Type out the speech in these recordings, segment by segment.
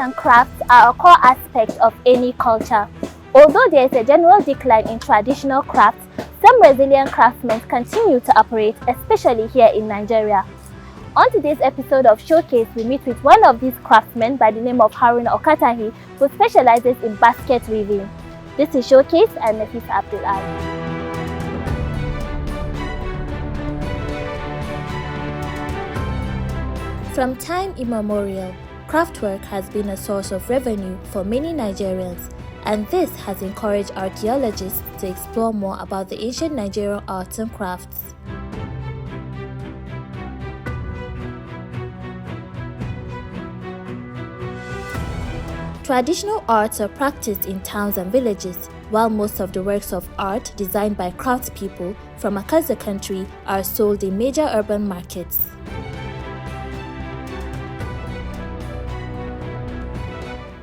and crafts are a core aspect of any culture. Although there is a general decline in traditional crafts, some resilient craftsmen continue to operate, especially here in Nigeria. On today's episode of Showcase, we meet with one of these craftsmen by the name of Haruna Okatahi, who specializes in basket weaving. This is Showcase and Nafisa Abdul Ali. From time immemorial, craftwork has been a source of revenue for many Nigerians, and this has encouraged archaeologists to explore more about the ancient Nigerian arts and crafts. Traditional arts are practiced in towns and villages, while most of the works of art designed by craftspeople from across the country are sold in major urban markets.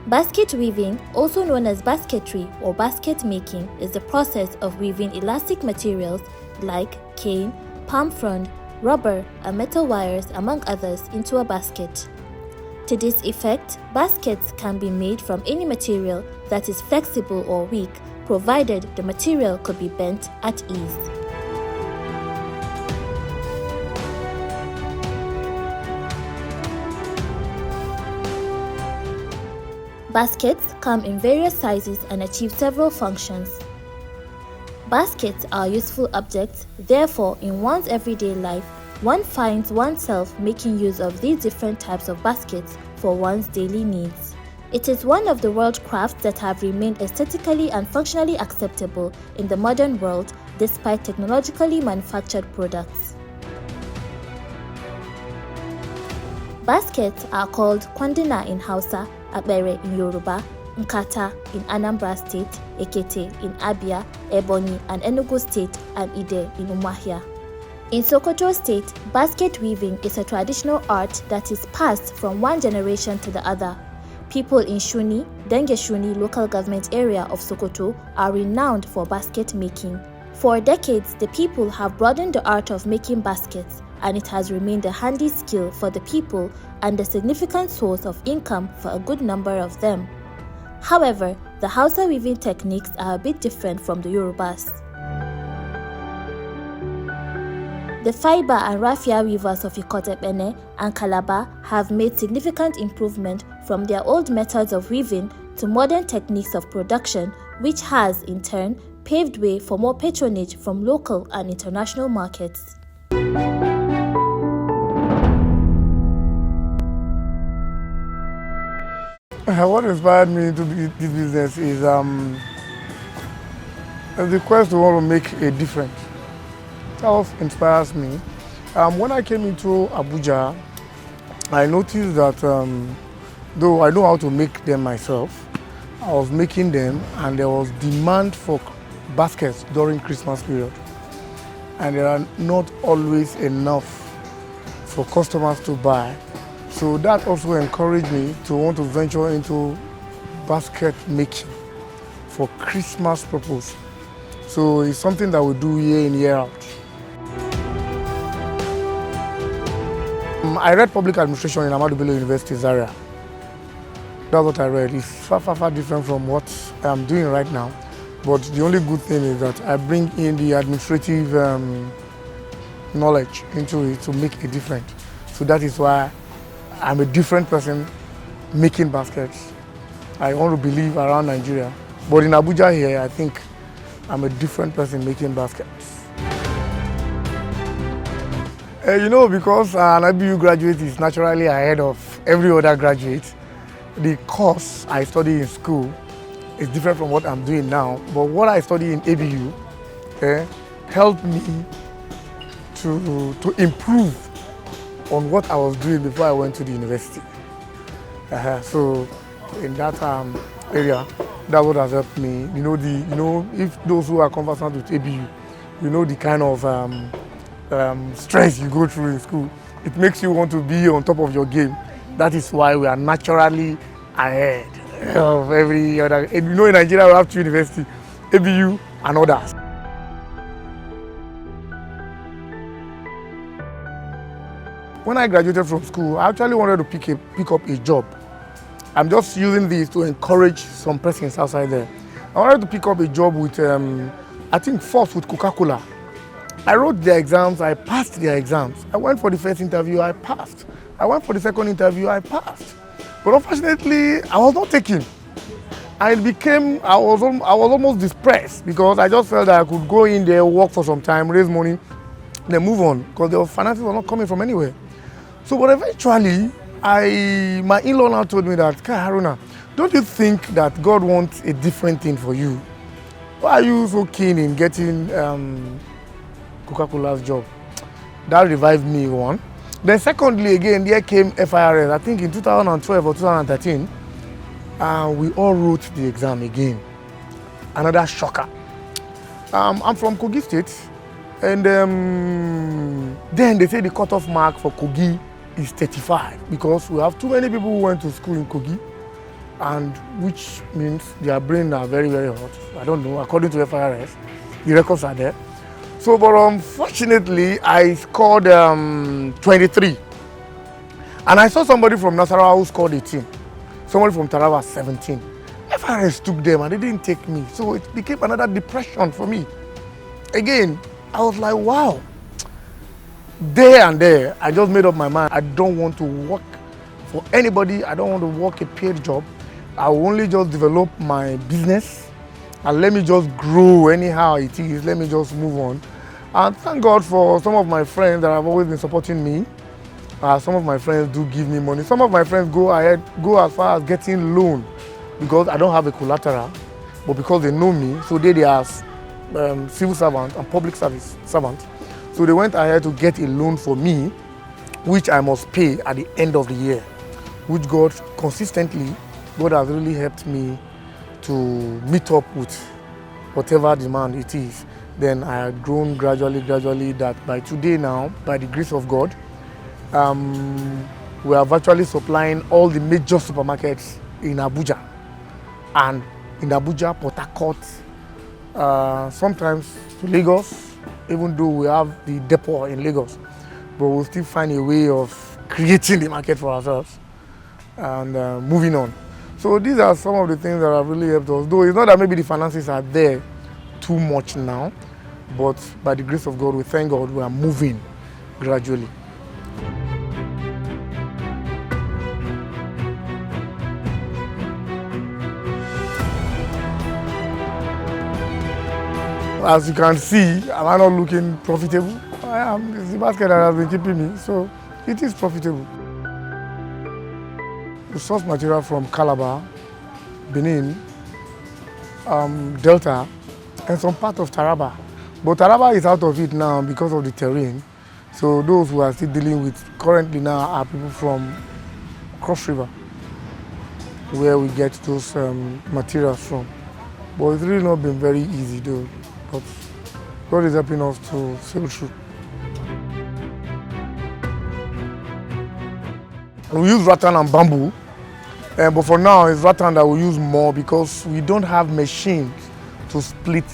Basket weaving, also known as basketry or basket making, is the process of weaving elastic materials like cane, palm frond, rubber, and metal wires, among others, into a basket. To this effect, baskets can be made from any material that is flexible or weak, provided the material could be bent at ease. Baskets come in various sizes and achieve several functions. Baskets are useful objects, therefore, in one's everyday life, one finds oneself making use of these different types of baskets for one's daily needs. It is one of the world crafts that have remained aesthetically and functionally acceptable in the modern world despite technologically manufactured products. Baskets are called kwandina in Hausa, Abere in Yoruba, Nkata in Anambra State, Ekete in Abia, Ebonyi and Enugu State, and Ide in Umuahia. In Sokoto State, basket weaving is a traditional art that is passed from one generation to the other. People in Shuni, Denge Shuni local government area of Sokoto are renowned for basket making. For decades, the people have broadened the art of making baskets, and it has remained a handy skill for the people and a significant source of income for a good number of them. However, the Hausa weaving techniques are a bit different from the Yorubas. The fiber and raffia weavers of Ikotepene and Calabar have made significant improvement from their old methods of weaving to modern techniques of production, which has, in turn, paved way for more patronage from local and international markets. What inspired me to do this business is the quest to want to make a difference. That inspires me. When I came into Abuja, I noticed that though I know how to make them myself, I was making them and there was demand for baskets during Christmas period. And there are not always enough for customers to buy. So that also encouraged me to want to venture into basket making for Christmas purpose. So it's something that we do year in, year out. I read public administration in Ahmadu Bello University, Zaria. That's what I read. It's far different from what I'm doing right now. But the only good thing is that I bring in the administrative knowledge into it to make a difference. So that is why I'm a different person making baskets. I want to believe around Nigeria. But in Abuja here, I think I'm a different person making baskets. Because an IBU graduate is naturally ahead of every other graduate, the course I study in school is different from what I'm doing now. But what I study in ABU helped me to improve on what I was doing before I went to the university. So in that area, that's what has helped me. If those who are conversant with ABU, the kind of stress you go through in school, it makes you want to be on top of your game. That is why we are naturally ahead of every other. In Nigeria we have two universities, ABU and others. When I graduated from school, I actually wanted to pick up a job I'm just using this to encourage some persons outside there. I wanted to pick up a job with, I think first with Coca-Cola. I wrote their exams, I passed their exams. I went for the first interview, I passed. I went for the second interview, I passed. But unfortunately, I was not taken. I was almost depressed because I just felt that I could go in there, work for some time, raise money, then move on because the finances were not coming from anywhere. So, but eventually, my in-law now told me that, Kai Haruna, don't you think that God wants a different thing for you? Why are you so keen in getting Coca-Cola's job? That revived me, one. Then secondly, again, there came FIRS, I think in 2012 or 2013, and we all wrote the exam again. Another shocker. I'm from Kogi State, and then they say the cutoff mark for Kogi is 35 because we have too many people who went to school in Kogi, and which means their brains are very, very hot. I don't know, according to FIRS, the records are there. So, but unfortunately, I scored 23. And I saw somebody from Nasarawa who scored 18. Somebody from Tarawa 17. FIRS took them and they didn't take me. So it became another depression for me. Again, I was like, wow. There and there, I just made up my mind. I don't want to work for anybody. I don't want to work a paid job. I will only just develop my business and let me just grow anyhow it is. Let me just move on. And thank God for some of my friends that have always been supporting me. Some of my friends do give me money. Some of my friends go as far as getting loan because I don't have a collateral, but because they know me, so they are civil servants and public service servants. So they went ahead to get a loan for me, which I must pay at the end of the year, which God has really helped me to meet up with whatever demand it is. Then I had grown gradually that by today now, by the grace of God, we are virtually supplying all the major supermarkets in Abuja. And in Abuja, Port Harcourt, sometimes to Lagos, even though we have the depot in Lagos, but we'll still find a way of creating the market for ourselves and moving on. So these are some of the things that have really helped us. Though it's not that maybe the finances are there too much now, but by the grace of God, we thank God we are moving gradually. As you can see, am I not looking profitable? I am. It's the basket that has been keeping me, so it is profitable. We source material from Calabar, Benin, Delta, and some part of Taraba. But Taraba is out of it now because of the terrain. So those who are still dealing with currently now are people from Cross River, where we get those materials from. But it's really not been very easy though. But God is helping us to sail through. We use rattan and bamboo, but for now it's rattan that we use more because we don't have machines to split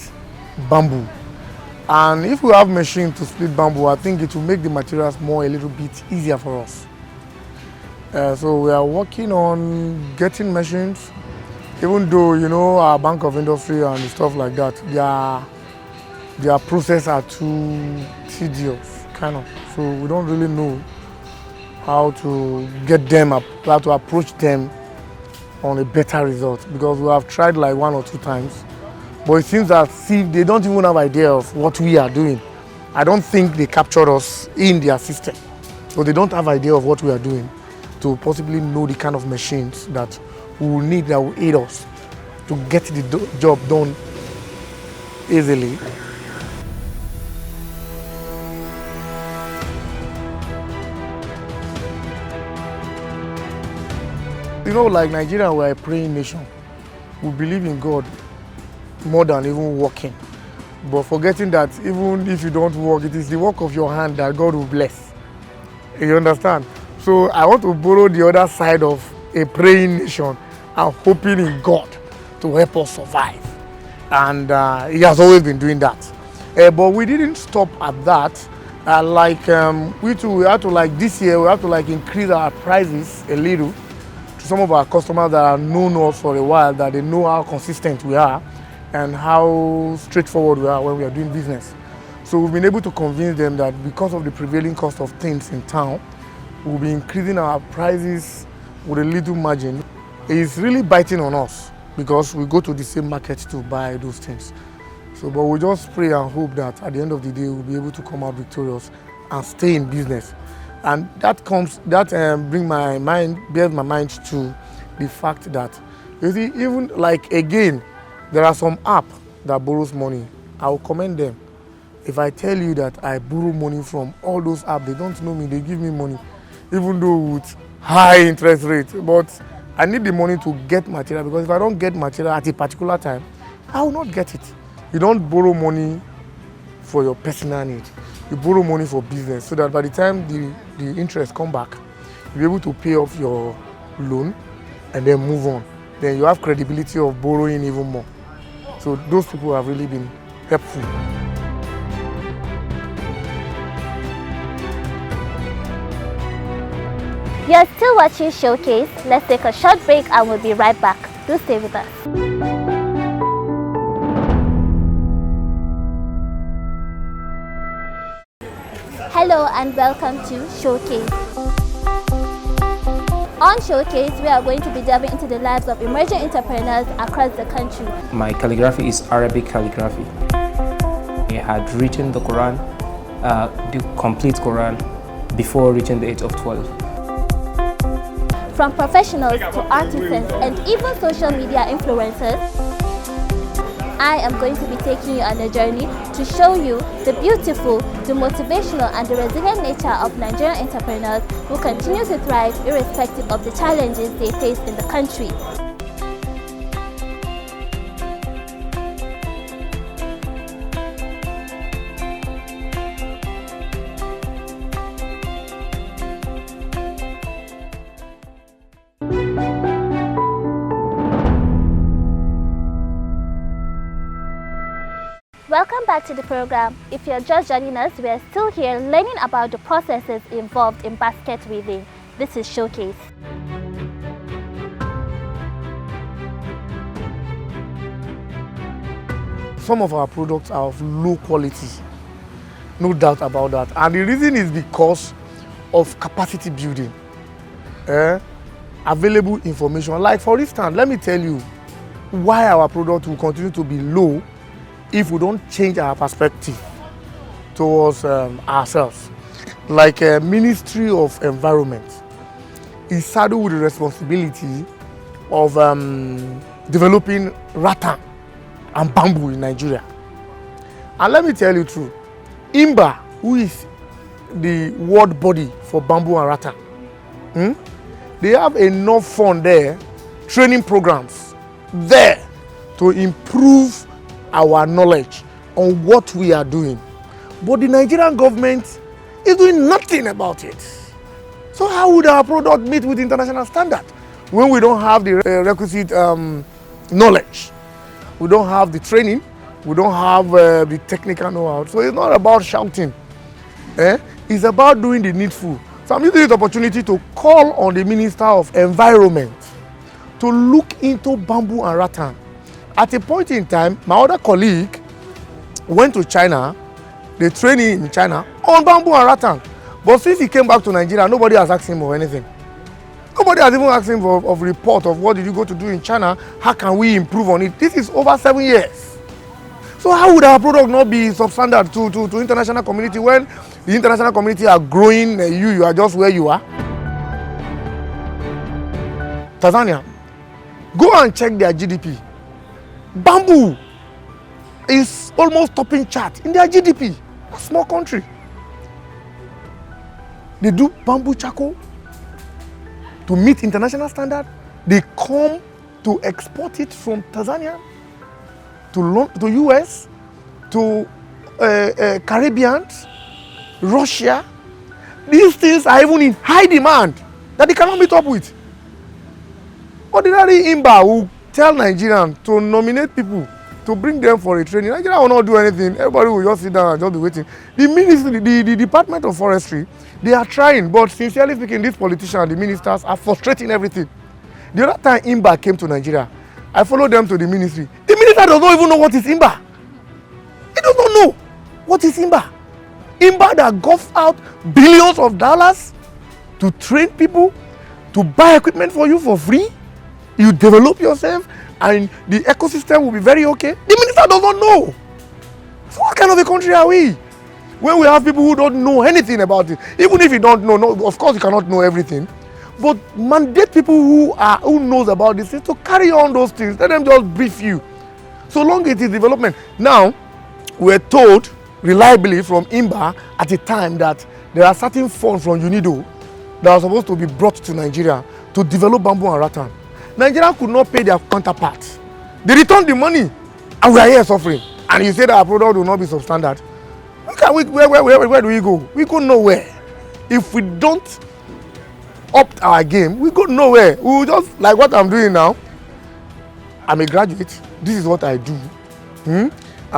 bamboo. And if we have machines to split bamboo, I think it will make the materials a little bit easier for us. So we are working on getting machines, even though, you know, our Bank of Industry and stuff like that, their process are too tedious, kind of. So we don't really know how to get them, how to approach them on a better result, because we have tried like 1 or 2 times, but it seems that they don't even have idea of what we are doing. I don't think they captured us in their system, so they don't have idea of what we are doing to possibly know the kind of machines that we will need that will aid us to get the job done easily. You know, like Nigeria, we're a praying nation. We believe in God more than even working. But forgetting that even if you don't work, it is the work of your hand that God will bless. You understand? So I want to borrow the other side of a praying nation and hoping in God to help us survive. And He has always been doing that. But we didn't stop at that. We had to, like this year, we have to like increase our prices a little to some of our customers that have known us for a while, that they know how consistent we are and how straightforward we are when we are doing business. So we've been able to convince them that because of the prevailing cost of things in town, we'll be increasing our prices with a little margin. It's really biting on us because we go to the same market to buy those things. So, but we just pray and hope that at the end of the day, we'll be able to come out victorious and stay in business. And that bears my mind to the fact that, you see, even like again, there are some apps that borrows money. I will commend them. If I tell you that I borrow money from all those apps, they don't know me, they give me money, even though with high interest rate. But I need the money to get material, because if I don't get material at a particular time, I will not get it. You don't borrow money for your personal need. You borrow money for business, so that by the time the interest come back, you'll be able to pay off your loan and then move on. Then you have credibility of borrowing even more. So those people have really been helpful. You're still watching Showcase. Let's take a short break and we'll be right back. Do stay with us. Hello and welcome to Showcase. On Showcase, we are going to be delving into the lives of emerging entrepreneurs across the country. My calligraphy is Arabic calligraphy. I had written the Quran, the complete Quran, before reaching the age of 12. From professionals to artisans and even social media influencers, I am going to be taking you on a journey to show you the beautiful, the motivational and the resilient nature of Nigerian entrepreneurs who continue to thrive irrespective of the challenges they face in the country. Welcome back to the program. If you're just joining us, we are still here learning about the processes involved in basket weaving. This is Showcase. Some of our products are of low quality, no doubt about that. And the reason is because of capacity building, available information. Like for instance, let me tell you why our product will continue to be low if we don't change our perspective towards ourselves. Like Ministry of Environment is saddled with the responsibility of developing rattan and bamboo in Nigeria. And let me tell you true, IMBA, who is the world body for bamboo and rattan, they have enough fund there, training programs there to improve our knowledge on what we are doing. But the Nigerian government is doing nothing about it. So how would our product meet with international standard when we don't have the requisite knowledge? We don't have the training, we don't have the technical know-how. So it's not about shouting, it's about doing the needful. So I'm using this opportunity to call on the Minister of Environment to look into bamboo and rattan. At a point in time, my other colleague went to China, they trained him in China on bamboo and rattan. But since he came back to Nigeria, nobody has asked him for anything. Nobody has even asked him for a report of what did you go to do in China, how can we improve on it. This is over 7 years. So how would our product not be substandard to international community when the international community are growing, you are just where you are? Tanzania, go and check their GDP. Bamboo is almost topping chart in their GDP. A small country. They do bamboo charcoal to meet international standard. They come to export it from Tanzania to US, to Caribbean, Russia. These things are even in high demand that they cannot meet up with. Ordinary IMBA will tell Nigerians to nominate people to bring them for a training. Nigeria will not do anything. Everybody will just sit down and just be waiting. The ministry, the Department of Forestry, they are trying, but sincerely speaking, these politicians, the ministers, are frustrating everything. The other time Imba came to Nigeria, I followed them to the ministry. The minister does not even know what is Imba. He does not know what is Imba. Imba that gulfs out billions of dollars to train people, to buy equipment for you for free. You develop yourself and the ecosystem will be very okay. The minister does not know. So what kind of a country are we? When we have people who don't know anything about it, even if you don't know, no, of course you cannot know everything, but mandate people who knows about this things to carry on those things. Let them just brief you. So long it is development. Now, we're told reliably from Imba at a time that there are certain funds from UNIDO that are supposed to be brought to Nigeria to develop bamboo and rattan. Nigeria could not pay their counterparts. They returned the money and we are here suffering. And you say that our product will not be substandard. Where do we go? We go nowhere. If we don't up our game, we go nowhere. We will just, like what I'm doing now. I'm a graduate. This is what I do. And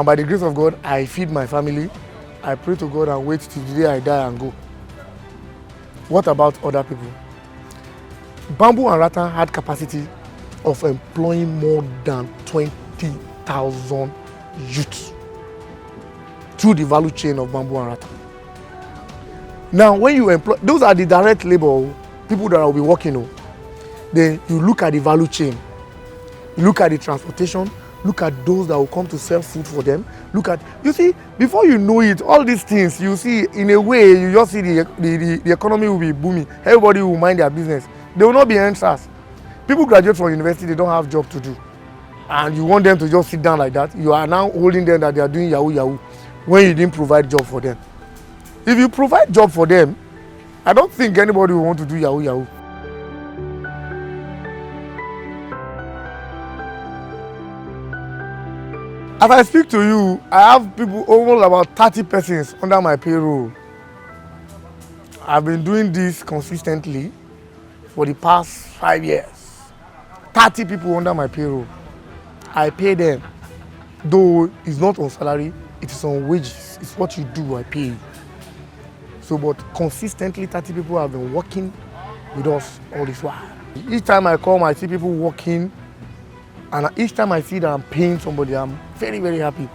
by the grace of God, I feed my family. I pray to God and wait till the day I die and go. What about other people? Bamboo and rattan had capacity of employing more than 20,000 youths through the value chain of bamboo and rattan. Now, when you employ, those are the direct labor people that will be working. Then you look at the value chain, you look at the transportation, look at those that will come to sell food for them. Look at, you see, before you know it, all these things, you see, in a way, you just see the economy will be booming. Everybody will mind their business. They will not be answers. People graduate from university, they don't have job to do. And you want them to just sit down like that. You are now holding them that they are doing yahoo yahoo when you didn't provide job for them. If you provide job for them, I don't think anybody will want to do yahoo yahoo. As I speak to you, I have people, almost about 30 persons under my payroll. I've been doing this consistently for the past 5 years. 30 people under my payroll. I pay them, though it's not on salary, it is on wages. It's what you do, I pay you. So, but consistently 30 people have been working with us all this while. Each time I come, I see people working, and each time I see that I'm paying somebody, I'm very, very happy.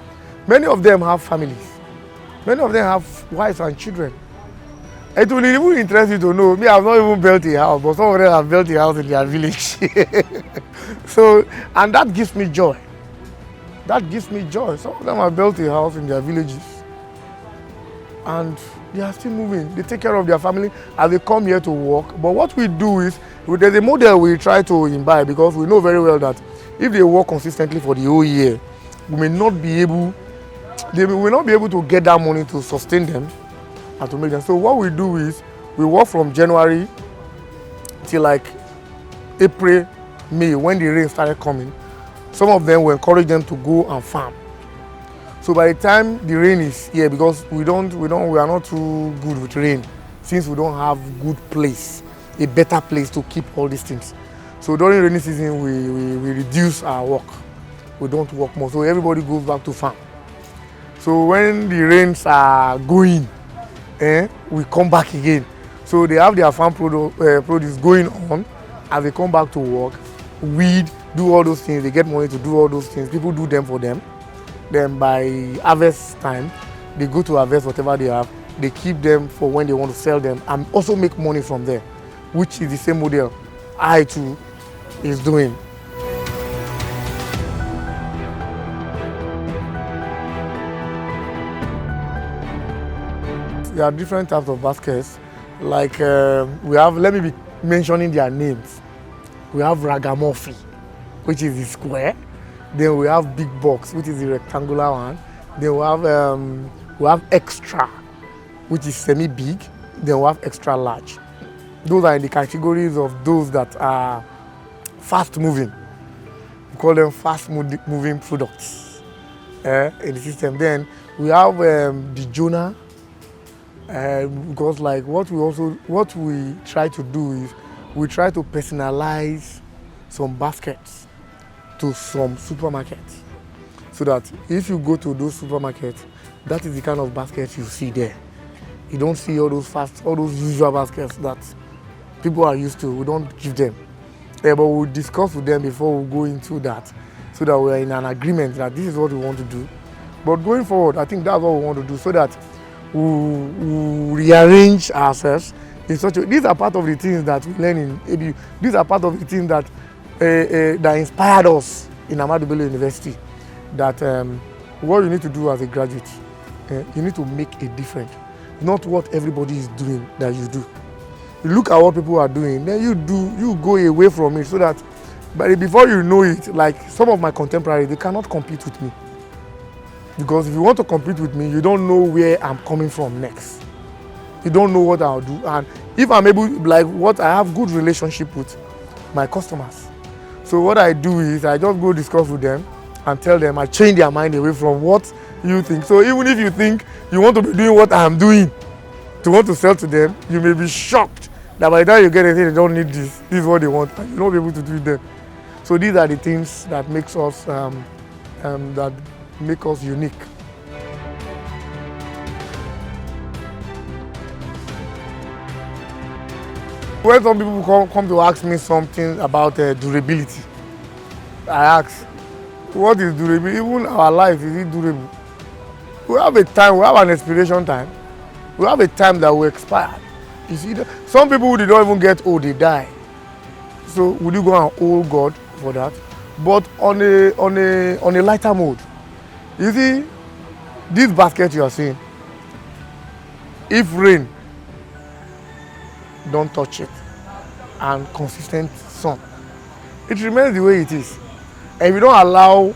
Many of them have families. Many of them have wives and children. It will even interest you to know, me, I've not even built a house, but some of them have built a house in their village. So, and that gives me joy. That gives me joy. Some of them have built a house in their villages. And they are still moving. They take care of their family as they come here to work. But what we do is, there's a model we try to imbibe, because we know very well that if they work consistently for the whole year, we may not be able to get that money to sustain them and to make them. So what we do is, we work from January till like April, May, when the rain started coming. Some of them, we encourage them to go and farm. So by the time the rain is here, because we are not too good with rain, since we don't have good place, a better place to keep all these things. So during rainy season, we reduce our work. We don't work more. So everybody goes back to farm. So when the rains are going, we come back again. So they have their farm produce going on. As they come back to work, weed, do all those things. They get money to do all those things. People do them for them. Then by harvest time, they go to harvest whatever they have. They keep them for when they want to sell them and also make money from there, which is the same model I too is doing. There are different types of baskets. Like we have, let me be mentioning their names. We have Ragamuffin, which is the square. Then we have Big Box, which is the rectangular one. Then we have Extra, which is semi-big. Then we have Extra Large. Those are in the categories of those that are fast-moving. We call them fast-moving products in the system. Then we have the Jonah. Because like what we try to do is we try to personalize some baskets to some supermarkets, so that if you go to those supermarkets, that is the kind of basket you see there. You don't see all those usual baskets that people are used to. We don't give them. but we'll discuss with them before we go into that, so that we're in an agreement that this is what we want to do. But going forward, I think that's what we want to do, so that we rearrange ourselves in such a way. These are part of the things that we learn in ABU. These are part of the things that that inspired us in Ahmadu Bello University. That what you need to do as a graduate, you need to make a difference. Not what everybody is doing that you do. You look at what people are doing, then you go away from it, so that before you know it, like some of my contemporaries, they cannot compete with me. Because if you want to compete with me, you don't know where I'm coming from next. You don't know what I'll do. And if I'm able, like what I have good relationship with my customers. So what I do is I just go discuss with them and tell them, I change their mind away from what you think. So even if you think you want to be doing what I'm doing to want to sell to them, you may be shocked that by the time you get it, they don't need this. This is what they want, and you'll not be able to do it then. So these are the things that makes us unique. When some people come to ask me something about durability, I ask, what is durable? Even our life, is it durable? We have a time, we have an expiration time. We have a time that will expire. You see, some people, they don't even get old, they die. So would you go and hold God for that? But on a lighter mode, you see, this basket you are seeing, if rain don't touch it and consistent sun, it remains the way it is. And if you don't allow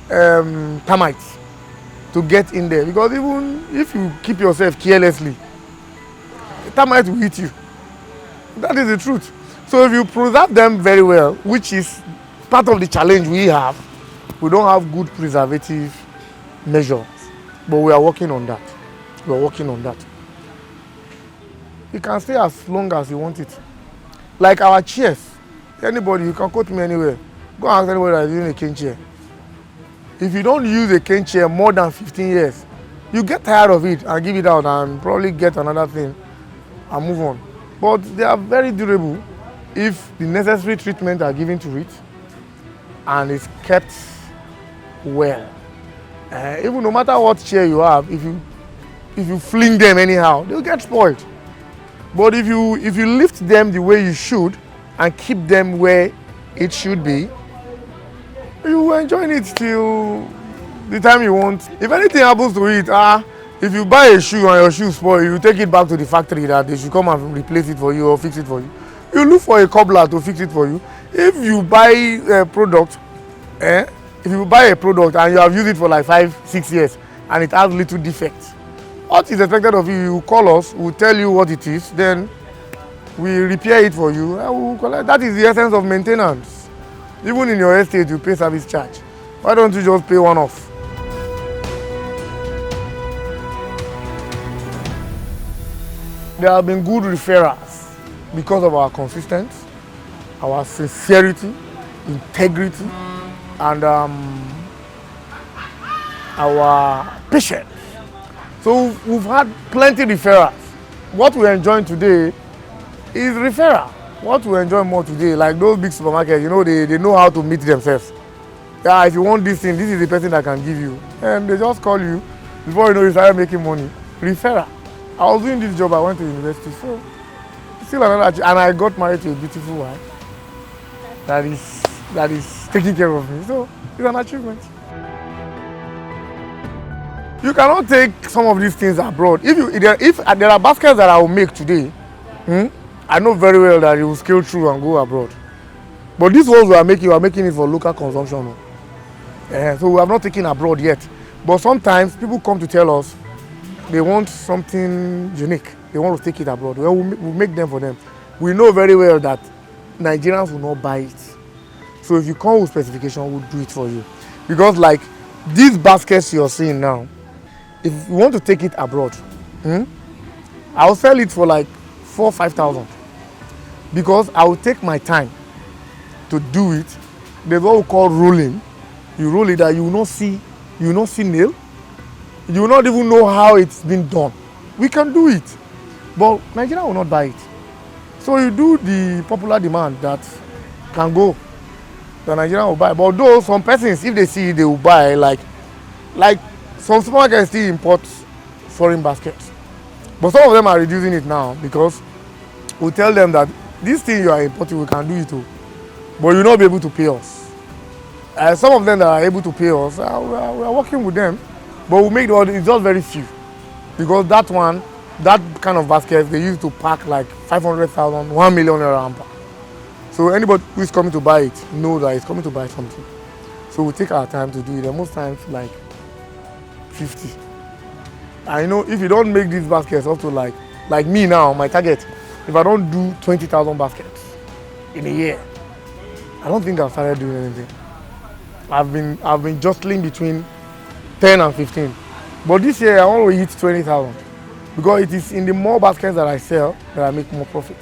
termites to get in there, because even if you keep yourself carelessly, termites will eat you. That is the truth. So if you preserve them very well, which is part of the challenge we have, we don't have good preservative measures, but we are working on that. We are working on that. You can stay as long as you want it. Like our chairs, anybody, you can quote me anywhere. Go and ask anybody that is using a cane chair. If you don't use a cane chair more than 15 years, you get tired of it and give it out and probably get another thing and move on. But they are very durable if the necessary treatment are given to it and it's kept well. Even no matter what chair you have, if you fling them anyhow, they'll get spoiled. But if you lift them the way you should and keep them where it should be, you will enjoy it till the time you want. If anything happens to it, if you buy a shoe and your shoe spoil, you take it back to the factory that they should come and replace it for you or fix it for you. You look for a cobbler to fix it for you. If you buy a product, and you have used it for like 5-6 years and it has little defects, what is expected of you? You call us, we'll tell you what it is, then we repair it for you and we'll collect. That is the essence of maintenance. Even in your estate, you pay service charge. Why don't you just pay one off? There have been good referrals because of our consistency, our sincerity, integrity, and our patience. So we've had plenty of referrals. What we're enjoying today is referral. What we enjoy more today, like those big supermarkets, you know, they know how to meet themselves. Yeah, if you want this thing, this is the person that can give you. And they just call you. Before you know, you start making money. Referral. I was doing this job, I went to university, so still another, and I got married to a beautiful wife that is taking care of me. So it's an achievement. You cannot take some of these things abroad. If there are baskets that I will make today, I know very well that you will scale through and go abroad. But these ones we are making it for local consumption. So we have not taken abroad yet. But sometimes people come to tell us they want something unique. They want to take it abroad. Well, we'll make them for them. We know very well that Nigerians will not buy it. So if you come with specification, we'll do it for you. Because like these baskets you're seeing now, if you want to take it abroad, I'll sell it for like 4,000-5,000. Because I will take my time to do it. There's what we call rolling. You roll it that you will not see nail. You will not even know how it's been done. We can do it, but Nigeria will not buy it. So you do the popular demand that can go. The Nigerian will buy. But though some persons, if they see it, they will buy. Like some supermarkets still import foreign baskets. But some of them are reducing it now because we tell them that this thing you are importing, we can do it too. But you will not be able to pay us. Some of them that are able to pay us, we are working with them. But we make it's just very few. Because that kind of basket, they used to pack like 500,000, 1 million hamper. So anybody who is coming to buy it knows that it's coming to buy something. So we take our time to do it. And most times like 50. I know if you don't make these baskets up to like me now, my target, if I don't do 20,000 baskets in a year, I don't think I've started doing anything. I've been jostling between 10 and 15. But this year I want to hit 20,000 because it is in the more baskets that I sell that I make more profit.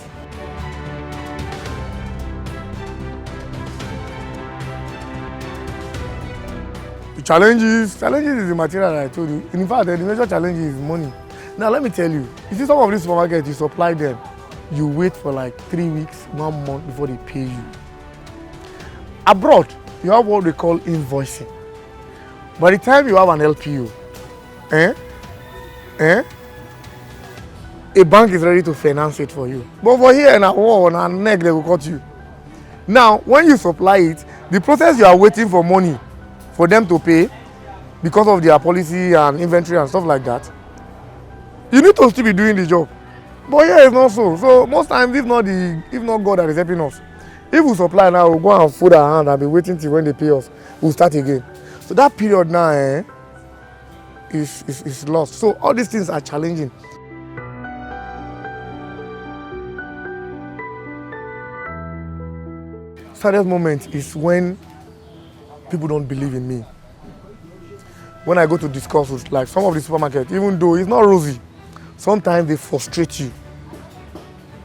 The challenges is the material that I told you. In fact, the major challenge is money. Now let me tell you, you see some of these supermarkets, you supply them, you wait for like 3 weeks, 1 month before they pay you. Abroad, you have what they call invoicing. By the time you have an LPO, a bank is ready to finance it for you. But for here now, on our neck, they will cut you. Now, when you supply it, the process you are waiting for money for them to pay because of their policy and inventory and stuff like that, you need to still be doing the job. But here it's not so. So most times, if not God that is helping us, if we supply now, we'll go and fold our hand and be waiting till when they pay us, we'll start again. So that period now is lost. So all these things are challenging. Saddest moment is when people don't believe in me. When I go to discuss with like some of the supermarkets, even though it's not rosy, sometimes they frustrate you.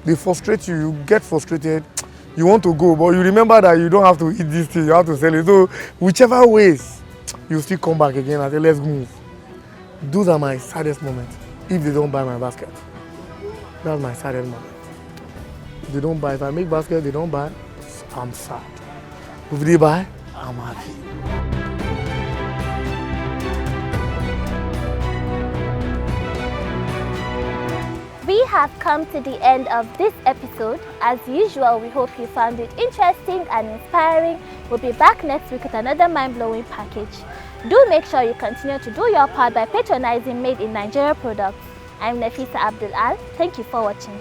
You get frustrated, you want to go, but you remember that you don't have to eat this thing, you have to sell it. So whichever ways, you still come back again and say, let's move. Those are my saddest moments if they don't buy my basket. That's my saddest moment. If they don't buy, if I make basket, they don't buy, I'm sad. If they buy, I'm happy. We have come to the end of this episode. As usual, we hope you found it interesting and inspiring. We'll be back next week with another mind-blowing package. Do make sure you continue to do your part by patronizing Made in Nigeria products. I'm Nafisa Abdul Al. Thank you for watching.